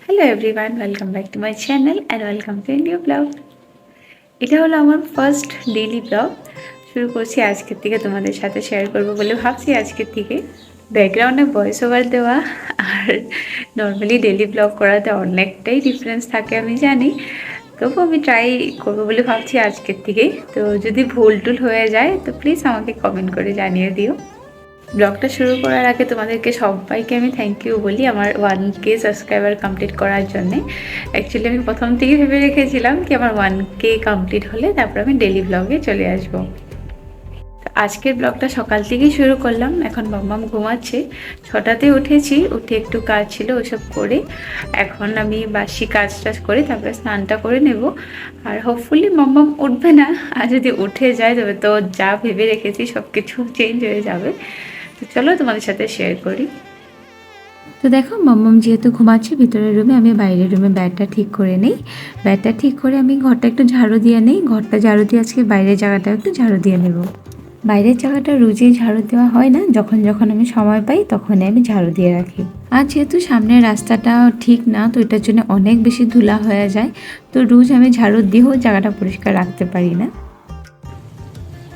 Hello everyone, welcome back to my channel and welcome to new blog. এটা হলো আমার first daily blog. শুরু করছি আজকের থেকে, তোমাদের সাথে শেয়ার করবো বলে ভাবছি আজকের থেকে। ব্যাকগ্রাউন্ডে ভয়েস ওভার দেওয়া আর নর্মালি ডেইলি ব্লগ করাতে অনেকটাই ডিফারেন্স থাকে আমি জানি, তবু আমি ট্রাই করবো বলে ভাবছি আজকের থেকে। তো যদি ভুল টুল হয়ে যায় তো প্লিজ আমাকে কমেন্ট করে জানিয়ে দিও। ব্লগটা শুরু করার আগে তোমাদেরকে সবাইকে আমি থ্যাংক ইউ বলি আমার 1K সাবস্ক্রাইবার কমপ্লিট করার জন্যে। অ্যাকচুয়ালি আমি প্রথম থেকেই ভেবে রেখেছিলাম কি আমার 1K কমপ্লিট হলে তারপর আমি ডেলি ব্লগে চলে আসবো। আজকের ব্লগটা সকাল থেকেই শুরু করলাম। এখন মাম্মাম ঘুমাচ্ছে, 6টাতে উঠেছি, উঠে একটু কাজ ছিল ওসব করে এখন আমি বাসি কাজ টাজ করে তারপরে স্নানটা করে নেব। আর হোপফুলি মাম্মাম উঠবে না, আর যদি উঠে যায় তবে তো যা ভেবে রেখেছি সব কিছু চেঞ্জ হয়ে যাবে। তো চলো তোমাদের সাথে শেয়ার করি। তো দেখো মাম্মাম যেহেতু ঘুমাচ্ছে ভিতরের রুমে, আমি বাইরের রুমে ব্যাডটা ঠিক করে নিই। ব্যাডটা ঠিক করে আমি ঘরটা একটু ঝাড়ু দিয়ে নিই। ঘরটা ঝাড়ু দিয়ে আজকে বাইরের জায়গাটা একটু ঝাড়ু দিয়ে নেব। বাইরের জায়গাটা রোজই ঝাড়ু দেওয়া হয় না, যখন যখন আমি সময় পাই তখনই আমি ঝাড়ু দিয়ে রাখি। আর যেহেতু সামনের রাস্তাটা ঠিক না, তো এটার জন্য অনেক বেশি ধুলা হয়ে যায়, তো রোজ আমি ঝাড়ু দিয়েও জায়গাটা পরিষ্কার রাখতে পারি না।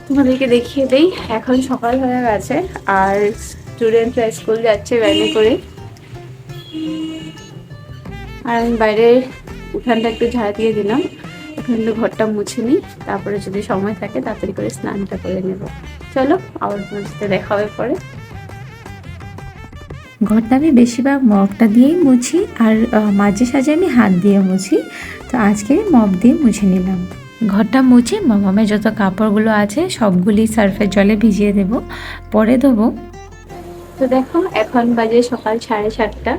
তোমাদেরকে দেখিয়ে দেই, এখন সকাল হয়ে গেছে আর স্টুডেন্টরা স্কুল যাচ্ছে ভ্যানে করে। আর আমি বাইরের উঠানটা একটু ঝাড় দিয়ে দিলাম। এখন একটু ঘরটা মুছে নিই, তারপরে যদি সময় থাকে তাড়াতাড়ি করে স্নানটা করে নেব। চলো আবার তোমার সাথে দেখা হবে পরে। ঘরটা আমি বেশিরভাগ মগটা দিয়েই মুছি, আর মাঝে সাঝে আমি হাত দিয়ে মুছি। তো আজকে মগ দিয়ে মুছে নিলাম। ঘরটা মুছে মামামের যত কাপড়গুলো আছে সবগুলি সার্ফের জলে ভিজিয়ে দেব, পরে ধোবো। তো দেখো এখন বাজে সকাল 7:30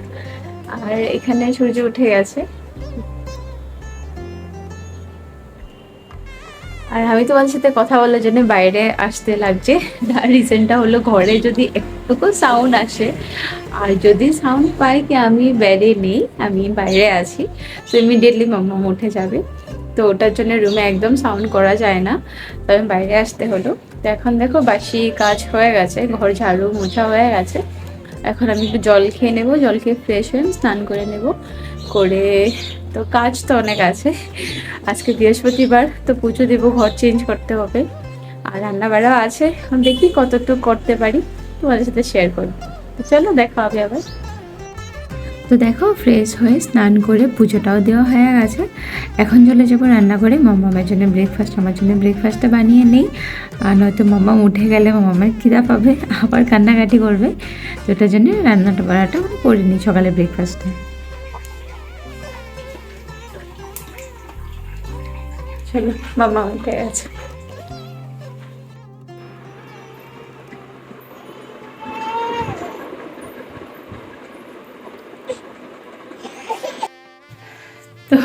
আর এখানে সূর্য উঠে গেছে। আর আমি তোমাদের সাথে কথা বলার জন্য বাইরে আসতে লাগছে। তার রিজনটা হলো ঘরে যদি একটুকু সাউন্ড আসে, আর যদি সাউন্ড পাই কি আমি বেডে নেই, আমি বাইরে আছি, তো ইমিডিয়েটলি মাম্মাম উঠে যাবে। তো ওটার জন্য রুমে একদম সাউন্ড করা যায় না, তো আমি বাইরে আসতে হলো। তো এখন দেখো বাসি কাজ হয়ে গেছে, ঘর ঝাড়ু মোছা হয়ে গেছে। এখন আমি একটু জল খেয়ে নেবো, জল খেয়ে ফ্রেশ হয়ে স্নান করে নেব করে। তো কাজ তো অনেক আছে, আজকে বৃহস্পতিবার, তো পুজো দেবো, ঘর চেঞ্জ করতে হবে, আর রান্না বাড়াও আছে। এখন দেখি কতটুকু করতে পারি, তোমাদের সাথে শেয়ার করবো। তো চলো দেখা হবে আবার। তো দেখো ফ্রেশ হয়ে স্নান করে পুজোটাও দেওয়া হয়ে গেছে। এখন চলে যাবো রান্না করে মামামের জন্য ব্রেকফাস্ট, আমার জন্য ব্রেকফাস্টটা বানিয়ে নেই। আর নয়তো মামাম উঠে গেলে মামামের খিদা পাবে, আবার কান্নাকাটি করবে। তো ওটার জন্য রান্নাটা বাড়াটা করে নিই সকালে ব্রেকফাস্টে। চলো মামা উঠে গেছে। তো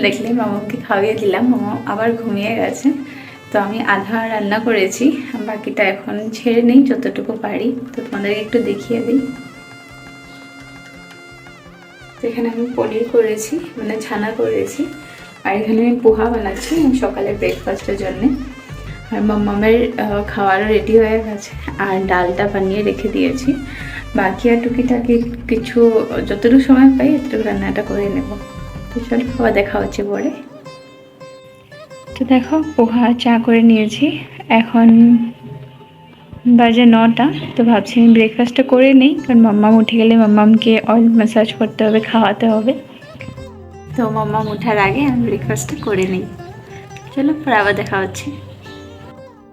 দেখলে মামাকে খাইয়ে দিলাম, মামা আবার ঘুমিয়ে গেছে। তো আমি আধা রান্না করেছি, বাকিটা এখন ছেড়ে নেই যতটুকু পারি। তো তোমাদেরকে একটু দেখিয়ে দিই। তো এখানে আমি পনির করেছি, মানে ছানা করেছি, আর এখানে আমি পোহা বানাচ্ছি সকালে ব্রেকফাস্টের জন্যে। আর মাম্মামের খাওয়ারও রেডি হয়ে গেছে, আর ডালটা বানিয়ে রেখে দিয়েছি। বাকি আর টুকিটাকি কিছু যতটুকু সময় পাই এতটুকু রান্নাটা করে নেব। তো চলো আবার দেখা হচ্ছে পরে। তো দেখো পোহা চা করে নিয়েছি, এখন বাজে 9টা। তো ভাবছি আমি ব্রেকফাস্টটা করে নিই, কারণ মাম্মাম উঠে গেলে মাম্মামকে অয়েল ম্যাসাজ করতে হবে, খাওয়াতে হবে। তো মাম্মাম ওঠার আগে আমি ব্রেকফাস্টটা করে নিই। চলো পর আবার দেখা হচ্ছে।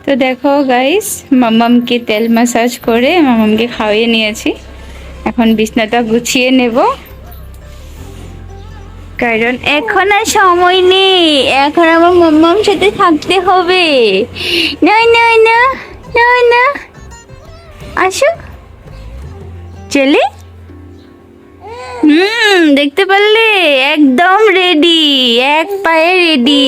তো দেখো গাইস, মাম্মামকে তেল ম্যাসাজ করে মাম্মামকে খাইয়ে নিয়েছি। এখন বিছনাটা গুছিয়ে নেব, কারণ এখন আর সময় নেই, এখন আমার মাম্মাম সাথে থাকতে হবে। না না না না না, আসো চলে। দেখতে পারলে একদম রেডি, এক পায়ে রেডি।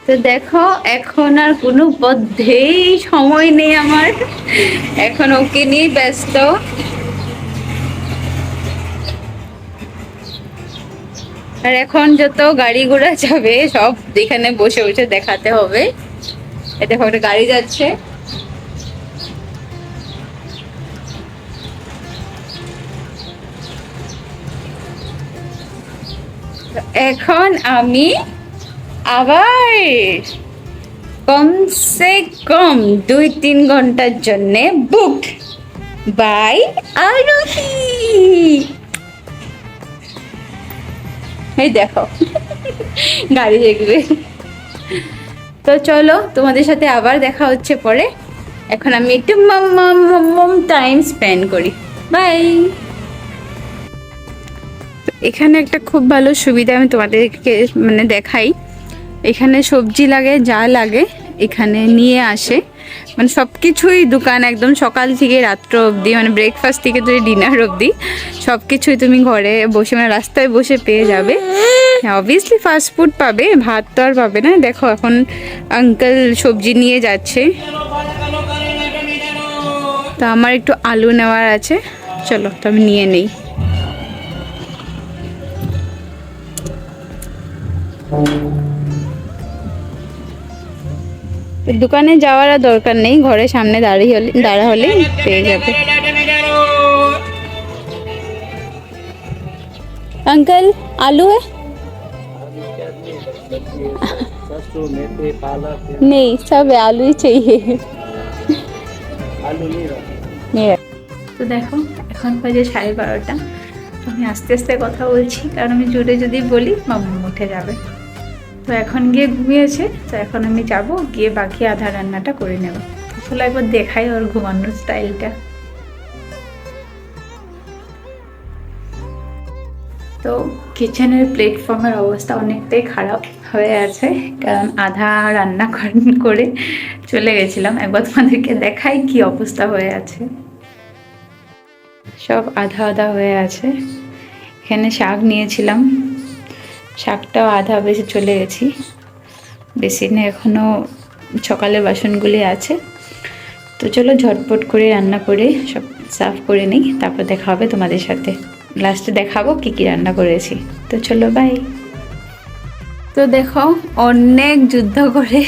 তো দেখো এখন আর কোনো পথেই সময় নেই আমার, এখন ওকে নিয়ে ব্যস্ত। আর এখন যত গাড়ি ঘোড়া যাবে সব এখানে বসে বসে দেখাতে হবে। এই দেখো একটা গাড়ি যাচ্ছে, এখন আমি আবার কমসে কম 2-3 ঘন্টার জন্যে বুক বাই আরোহী। এই দেখো গাড়ি দেখবে। তো চলো তোমাদের সাথে আবার দেখা হচ্ছে পরে। এখন আমি একটু টাইম স্পেন্ড করি। বাই। এখানে একটা খুব ভালো সুবিধা আমি তোমাদেরকে মানে দেখাই। এখানে সবজি লাগে, যা লাগে এখানে নিয়ে আসে, মানে সব কিছুই দোকান একদম সকাল থেকে রাত্র অবধি, মানে ব্রেকফাস্ট থেকে তুই ডিনার অবধি সব কিছুই তুমি ঘরে বসে মানে রাস্তায় বসে পেয়ে যাবে। অবভিয়াসলি ফাস্ট ফুড পাবে, ভাত তো আর পাবে না। দেখো এখন আঙ্কেল সবজি নিয়ে যাচ্ছে। তো আমার একটু আলু নেওয়ার আছে, চলো তো আমি নিয়ে নেই। দোকানে যাওয়ার আর দরকার নেই, ঘরের সামনে দাঁড়া হলে পেয়ে যাবে। अंकल आलू है? नहीं, सब है, आलू ही चाहिए। তো দেখো এখন বাজে 12:30। আমি আস্তে আস্তে কথা বলছি, কারণ আমি জোরে যদি বলি মাম্মা উঠে যাবে। তো এখন গিয়ে ঘুমিয়েছে, তো এখন আমি যাব গিয়ে বাকি আধা রান্নাটা করে নেব। আসলে একবার দেখাই ওর ঘুমানোর স্টাইলটা। তো কিচেনের প্ল্যাটফর্মের অবস্থা অনেকটাই খারাপ হয়ে আছে, কারণ আধা রান্না করে চলে গেছিলাম। একবার তোমাদেরকে দেখাই কি অবস্থা হয়ে আছে। সব আধা আধা হয়ে আছে। এখানে শাক নিয়েছিলাম, শাকটাও আধা বেশি চলে গেছি। বেসিনে এখনও সকালের বাসনগুলি আছে। তো চলো ঝটপট করে রান্না করে সব সার্ভ করে নিই, তারপর দেখা হবে তোমাদের সাথে। লাস্টে দেখাবো কি কি রান্না করেছি। তো চলো বাই। তো দেখো অনেক যুদ্ধ করে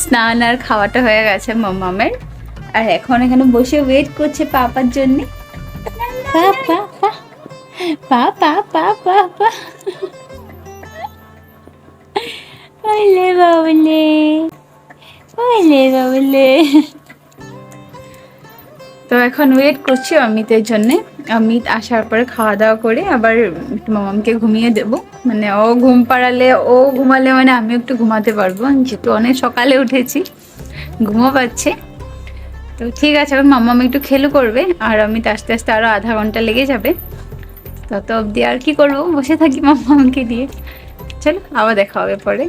স্নান আর খাওয়াটা হয়ে গেছে মামামের, আর এখন এখানে বসে ওয়েট করছে পাপার জন্যে। পাপা পাপা পাপা পাপা ওলে বাবলে ওলে বাবলে। তো এখন ওয়েট করছি অমিতের জন্যে। অমিত আসার পরে খাওয়া দাওয়া করে আবার মামামকে ঘুমিয়ে দেব। মানে ও ঘুম পাড়ালে, ও ঘুমালে মানে আমিও একটু ঘুমাতে পারবো, যেহেতু অনেক সকালে উঠেছি, ঘুমো পাচ্ছে। তো ঠিক আছে, এখন মামাম একটু খেলু করবে, আর অমিত আস্তে আস্তে আরও আধা ঘন্টা লেগে যাবে। তত অবধি আর কি করবো, বসে থাকি মামামকে দিয়ে। চলো আবার দেখা হবে পরে।